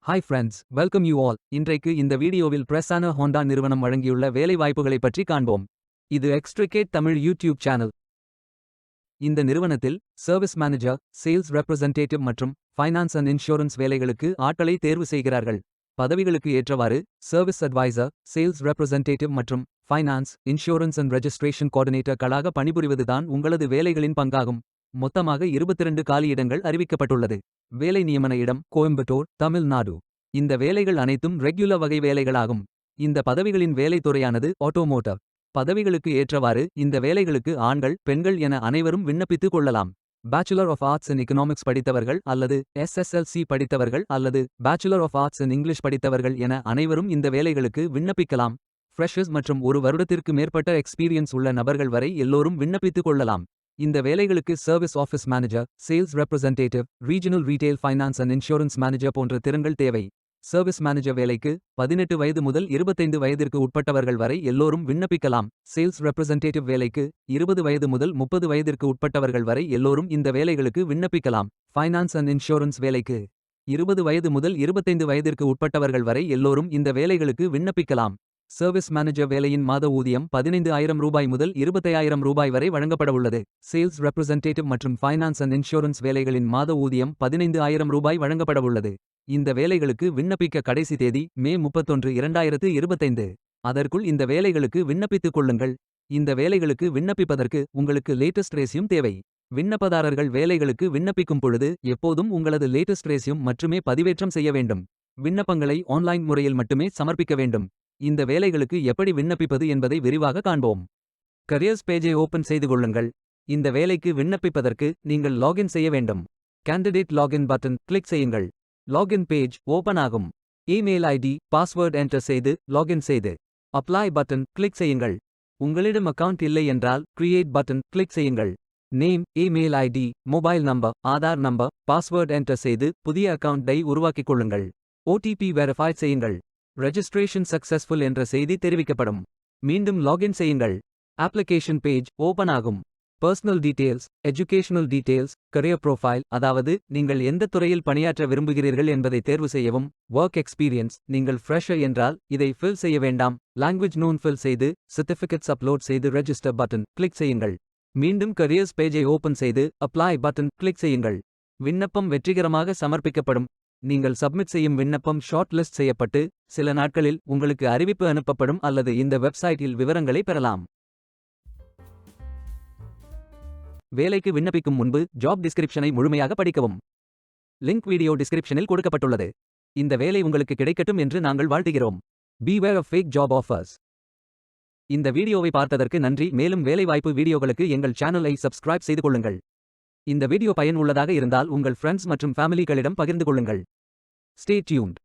Hi friends, welcome you all. இன்றைக்கு இந்த வீடியோவில் பிரசான ஹோண்டா நிறுவனம் வழங்கியுள்ள வேலைவாய்ப்புகளைப் பற்றி காண்போம். இது எக்ஸ்ட்ரிகேட் தமிழ் யூடியூப் சேனல். இந்த நிறுவனத்தில் சர்வீஸ் மேனேஜர், சேல்ஸ் ரெப்ரசன்டேட்டிவ் மற்றும் ஃபைனான்ஸ் அண்ட் இன்சூரன்ஸ் வேலைகளுக்கு ஆட்களை தேர்வு செய்கிறார்கள். பதவிகளுக்கு ஏற்றவாறு சர்வீஸ் அட்வைசர், சேல்ஸ் ரெப்ரசன்டேட்டிவ் மற்றும் ஃபைனான்ஸ், இன்சூரன்ஸ் அண்ட் ரெஜிஸ்ட்ரேஷன் கோஆர்டினேட்டர்களாக பணிபுரிவதுதான் உங்களது வேலைகளின் பங்காகும். மொத்தமாக 22 காலியிடங்கள் அறிவிக்கப்பட்டுள்ளது. வேலை நியமன இடம் கோயம்புத்தூர், தமிழ்நாடு. இந்த வேலைகள் அனைத்தும் ரெகுலர் வகை வேலைகளாகும். இந்த பதவிகளின் வேலைத்துறையானது ஆட்டோமோட்டிவ். பதவிகளுக்கு ஏற்றவாறு இந்த வேலைகளுக்கு ஆண்கள், பெண்கள் என அனைவரும் விண்ணப்பித்துக் கொள்ளலாம். Bachelor of arts in economics படித்தவர்கள் அல்லது SSLC படித்தவர்கள் அல்லது bachelor of arts in English படித்தவர்கள் என அனைவரும் இந்த வேலைகளுக்கு விண்ணப்பிக்கலாம். ஃப்ரெஷர்ஸ் மற்றும் 1 வருடத்திற்கு மேற்பட்ட எக்ஸ்பீரியன்ஸ் உள்ள நபர்கள் வரை எல்லோரும் விண்ணப்பித்துக் கொள்ளலாம். இந்த வேலைகளுக்கு service office manager, sales representative, regional retail finance and insurance manager போன்ற திறன்கள் தேவை. சர்வீஸ் மேனேஜர் வேலைக்கு 18 வயது முதல் 25 வயதிற்கு உட்பட்டவர்கள் வரை எல்லோரும் விண்ணப்பிக்கலாம். சேல்ஸ் ரெப்ரசன்டேட்டிவ் வேலைக்கு 20 வயது முதல் 30 வயதிற்கு உட்பட்டவர்கள் வரை எல்லோரும் இந்த வேலைகளுக்கு விண்ணப்பிக்கலாம். ஃபைனான்ஸ் அண்ட் இன்சூரன்ஸ் வேலைக்கு 20 வயது முதல் 25 வயதிற்கு உட்பட்டவர்கள் வரை எல்லோரும் இந்த வேலைகளுக்கு விண்ணப்பிக்கலாம். சர்வீஸ் மேனேஜர் வேலையின் மாத ஊதியம் 15,000 ரூபாய் முதல் 25,000 ரூபாய் வரை வழங்கப்படவுள்ளது. சேல்ஸ் ரெப்ரசன்டேட்டிவ் மற்றும் ஃபைனான்ஸ் அண்ட் இன்சூரன்ஸ் வேலைகளின் மாத ஊதியம் 15,000 ரூபாய் வழங்கப்படவுள்ளது. இந்த வேலைகளுக்கு விண்ணப்பிக்க கடைசி தேதி மே 31, 2025. அதற்குள் இந்த வேலைகளுக்கு விண்ணப்பித்துக் கொள்ளுங்கள். இந்த வேலைகளுக்கு விண்ணப்பிப்பதற்கு உங்களுக்கு லேட்டஸ்ட் ரெஸ்யூம் தேவை. விண்ணப்பதாரர்கள் வேலைகளுக்கு விண்ணப்பிக்கும் பொழுது எப்போதும் உங்களது லேட்டஸ்ட் ரெஸ்யூம் மட்டுமே பதிவேற்றம் செய்ய வேண்டும். விண்ணப்பங்களை ஆன்லைன் முறையில் மட்டுமே சமர்ப்பிக்க வேண்டும். இந்த வேலைகளுக்கு எப்படி விண்ணப்பிப்பது என்பதை விரிவாக காண்போம். கரியர்ஸ் பேஜை ஓபன் செய்து கொள்ளுங்கள். இந்த வேலைக்கு விண்ணப்பிப்பதற்கு நீங்கள் லாகின் செய்ய வேண்டும். கேண்டிடேட் லாகின் பட்டன் கிளிக் செய்யுங்கள். லாகின் பேஜ் ஓபன் ஆகும். இமெயில் ஐடி, பாஸ்வேர்ட் என்டர் செய்து லாகின் செய்து அப்ளை பட்டன் கிளிக் செய்யுங்கள். உங்களிடம் அக்கவுண்ட் இல்லை என்றால் கிரியேட் பட்டன் கிளிக் செய்யுங்கள். Name, email ID, mobile number, Aadhaar number, password enter செய்து புதிய அக்கவுண்டை உருவாக்கிக் கொள்ளுங்கள். OTP வெரிஃபை செய்யுங்கள். ரெஜிஸ்ட்ரேஷன் சக்சஸ்ஃபுல் என்ற செய்தி தெரிவிக்கப்படும். மீண்டும் லாகின் செய்யுங்கள். அப்ளிகேஷன் பேஜ் ஓபன் ஆகும். Personal details, educational details, career profile, அதாவது நீங்கள் எந்த துறையில் பணியாற்ற விரும்புகிறீர்கள் என்பதை தேர்வு செய்யவும். ஒர்க் எக்ஸ்பீரியன்ஸ், நீங்கள் ஃப்ரெஷர் என்றால் இதை ஃபில் செய்ய வேண்டாம். லாங்குவேஜ் நோன் ஃபில் செய்து சர்டிஃபிகேட்ஸ் அப்லோட் செய்து ரெஜிஸ்டர் பட்டன் கிளிக் செய்யுங்கள். மீண்டும் கரியர்ஸ் பேஜை ஓபன் செய்து அப்ளை பட்டன் கிளிக் செய்யுங்கள். விண்ணப்பம் வெற்றிகரமாக சமர்ப்பிக்கப்படும். நீங்கள் சப்மிட் செய்யும் விண்ணப்பம் ஷார்ட் லிஸ்ட் செய்யப்பட்டு சில நாட்களில் உங்களுக்கு அறிவிப்பு அனுப்பப்படும் அல்லது இந்த வெப்சைட்டில் விவரங்களை பெறலாம். வேலைக்கு விண்ணப்பிக்கும் முன்பு ஜாப் டிஸ்கிரிப்ஷனை முழுமையாக படிக்கவும். லிங்க் வீடியோ டிஸ்கிரிப்ஷனில் கொடுக்கப்பட்டுள்ளது. இந்த வேலை உங்களுக்கு கிடைக்கட்டும் என்று நாங்கள் வாழ்த்துகிறோம். Beware of fake job offers. இந்த வீடியோவை பார்த்ததற்கு நன்றி. மேலும் வேலைவாய்ப்பு வீடியோகளுக்கு எங்கள் சேனலை சப்ஸ்கிரைப் செய்து கொள்ளுங்கள். இந்த வீடியோ பயனுள்ளதாக இருந்தால் உங்கள் ஃப்ரெண்ட்ஸ் மற்றும் ஃபேமிலிகளிடம் பகிர்ந்து கொள்ளுங்கள். Stay tuned.